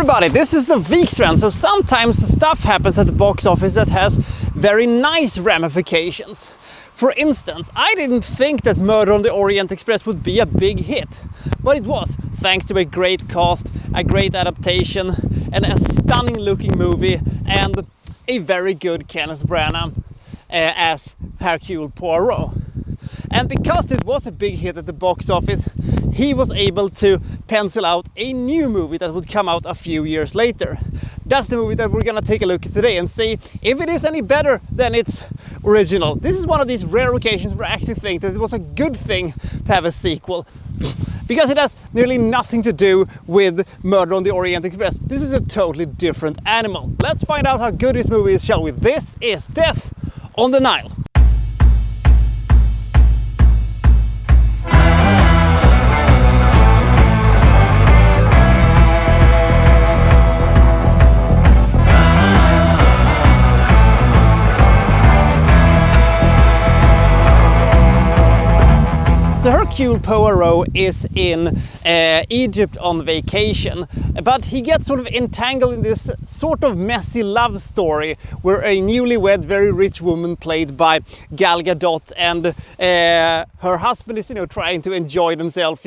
everybody, this is the Wikstrand. So sometimes stuff happens at the box office that has very nice ramifications. For instance, I didn't think that Murder on the Orient Express would be a big hit, but it was, thanks to a great cast, a great adaptation, and a stunning looking movie, and a very good Kenneth Branagh as Hercule Poirot. And because this was a big hit at the box office, he was able to pencil out a new movie that would come out a few years later. That's the movie that we're gonna take a look at today and see if it is any better than its original. This is one of these rare occasions where I actually think that it was a good thing to have a sequel, because it has nearly nothing to do with Murder on the Orient Express. This is a totally different animal. Let's find out how good this movie is, shall we? This is Death on the Nile. So Hercule Poirot is in Egypt on vacation, but he gets sort of entangled in this sort of messy love story where a newlywed, very rich woman played by Gal Gadot and her husband is, trying to enjoy themselves,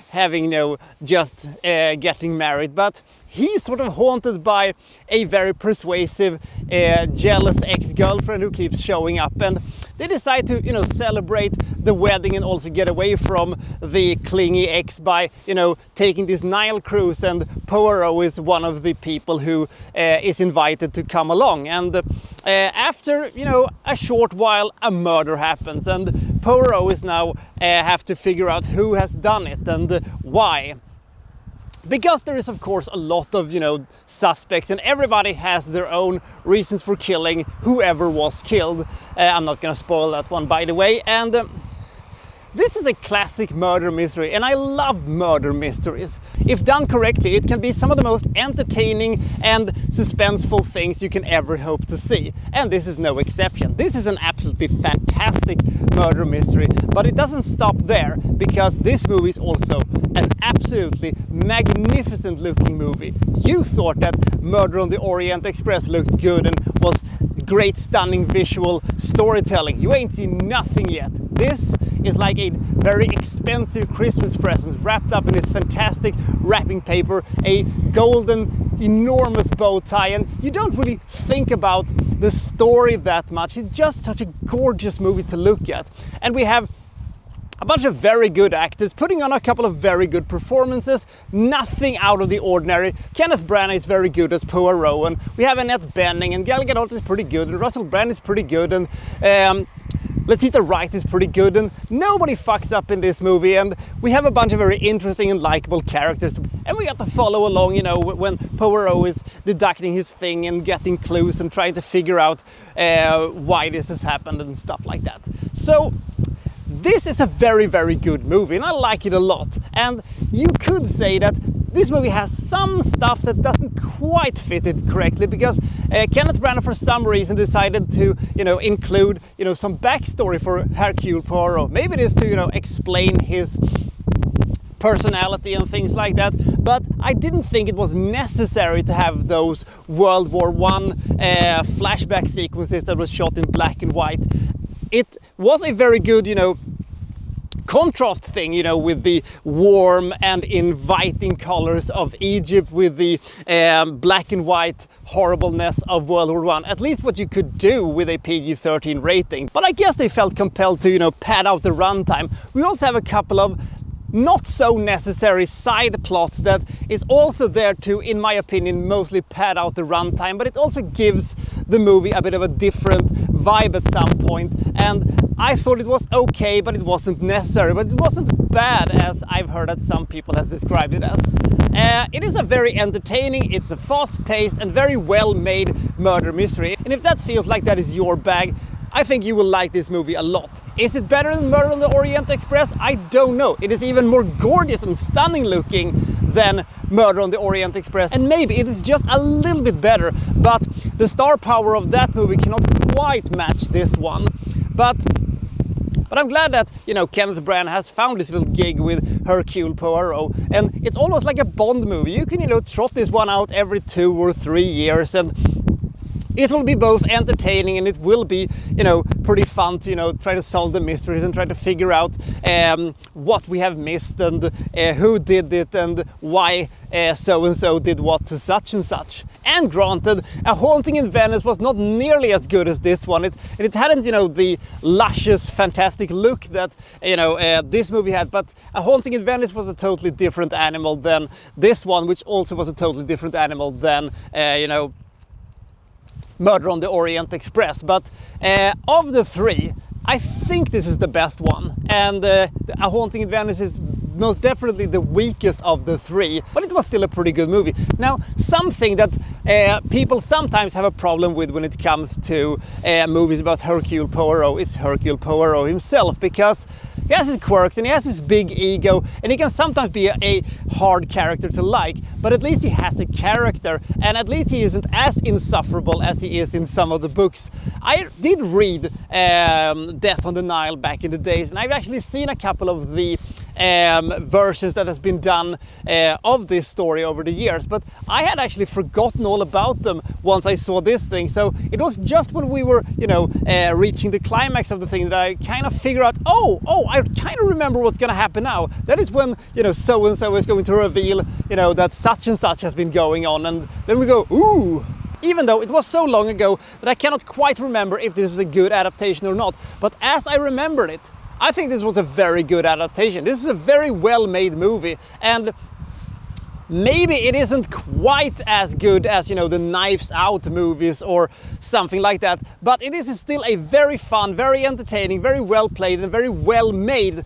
having, just getting married. But he's sort of haunted by a very persuasive, jealous ex-girlfriend who keeps showing up, and they decide to, celebrate the wedding and also get away from the clingy ex by, taking this Nile cruise. And Poirot is one of the people who is invited to come along. And after, a short while, a murder happens, and Poirot is now have to figure out who has done it and why. Because there is, of course, a lot of, suspects, and everybody has their own reasons for killing whoever was killed. I'm not going to spoil that one, by the way. And this is a classic murder mystery, and I love murder mysteries. If done correctly, it can be some of the most entertaining and suspenseful things you can ever hope to see. And this is no exception. This is an absolutely fantastic murder mystery, but it doesn't stop there, because this movie is also an absolutely magnificent looking movie. You thought that Murder on the Orient Express looked good and was great, stunning visual storytelling. You ain't seen nothing yet. This is like a very expensive Christmas present wrapped up in this fantastic wrapping paper, a golden, enormous bow tie, and you don't really think about the story that much. It's just such a gorgeous movie to look at. And we have a bunch of very good actors putting on a couple of very good performances, nothing out of the ordinary. Kenneth Branagh is very good as Poirot, and we have Annette Bening, and Gal Gadot is pretty good, and Russell Brand is pretty good, and Letitia Wright is pretty good, and nobody fucks up in this movie. And we have a bunch of very interesting and likable characters, and we got to follow along, when Poirot is deducting his thing and getting clues and trying to figure out why this has happened and stuff like that. So this is a very, very good movie, and I like it a lot. And you could say that this movie has some stuff that doesn't quite fit it correctly, because Kenneth Branagh, for some reason, decided to, include, some backstory for Hercule Poirot. Maybe it is to, explain his personality and things like that, but I didn't think it was necessary to have those World War I flashback sequences that was shot in black and white. It was a very good, contrast thing, with the warm and inviting colors of Egypt, with the black and white horribleness of World War I. At least what you could do with a PG-13 rating. But I guess they felt compelled to, pad out the runtime. We also have a couple of not so necessary side plots that is also there to, in my opinion, mostly pad out the runtime, but it also gives the movie a bit of a different vibe at some point. And I thought it was okay, but it wasn't necessary, but it wasn't bad, as I've heard that some people have described it as. It is a very entertaining, it's a fast-paced and very well-made murder mystery, and if that feels like that is your bag, I think you will like this movie a lot. Is it better than Murder on the Orient Express? I don't know. It is even more gorgeous and stunning looking than Murder on the Orient Express, and maybe it is just a little bit better, but the star power of that movie cannot quite match this one. But But I'm glad that, you know, Kenneth Branagh has found this little gig with Hercule Poirot, and it's almost like a Bond movie. You can, you know, trot this one out every 2 or 3 years, and it will be both entertaining and it will be, you know, pretty fun to, you know, try to solve the mysteries and try to figure out what we have missed and who did it and why so-and-so did what to such and such. And granted, A Haunting in Venice was not nearly as good as this one. It hadn't, you know, the luscious, fantastic look that, you know, this movie had, but A Haunting in Venice was a totally different animal than this one, which also was a totally different animal than, you know, Murder on the Orient Express. But of the three, I think this is the best one, and A Haunting in Venice is most definitely the weakest of the three, but it was still a pretty good movie. Now, something that people sometimes have a problem with when it comes to movies about Hercule Poirot is Hercule Poirot himself, because he has his quirks and he has his big ego, and he can sometimes be a hard character to like, but at least he has a character, and at least he isn't as insufferable as he is in some of the books. I did read Death on the Nile back in the days, and I've actually seen a couple of the versions that has been done of this story over the years, but I had actually forgotten all about them once I saw this thing. So it was just when we were, you know, reaching the climax of the thing that I kind of figured out, oh, I kind of remember what's going to happen now. That is when, you know, so-and-so is going to reveal, you know, that such and such has been going on, and then we go, ooh. Even though it was so long ago that I cannot quite remember if this is a good adaptation or not, but as I remembered it, I think this was a very good adaptation. This is a very well-made movie, and maybe it isn't quite as good as, you know, the Knives Out movies or something like that, but it is still a very fun, very entertaining, very well played and very well made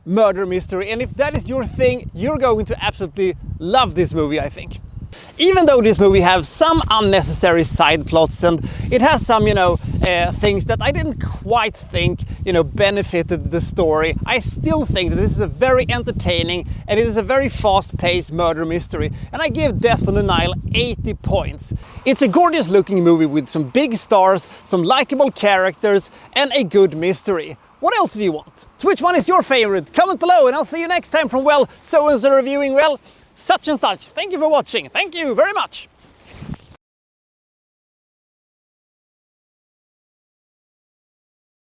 murder mystery. And if that is your thing, you're going to absolutely love this movie, I think. Even though this movie has some unnecessary side plots and it has some, you know, things that I didn't quite think, you know, benefited the story, I still think that this is a very entertaining and it is a very fast-paced murder mystery, and I give Death on the Nile 80 points. It's a gorgeous looking movie with some big stars, some likable characters and a good mystery. What else do you want? So which one is your favorite? Comment below and I'll see you next time from, well, so-and-so reviewing, well, such and such. Thank you for watching. Thank you very much.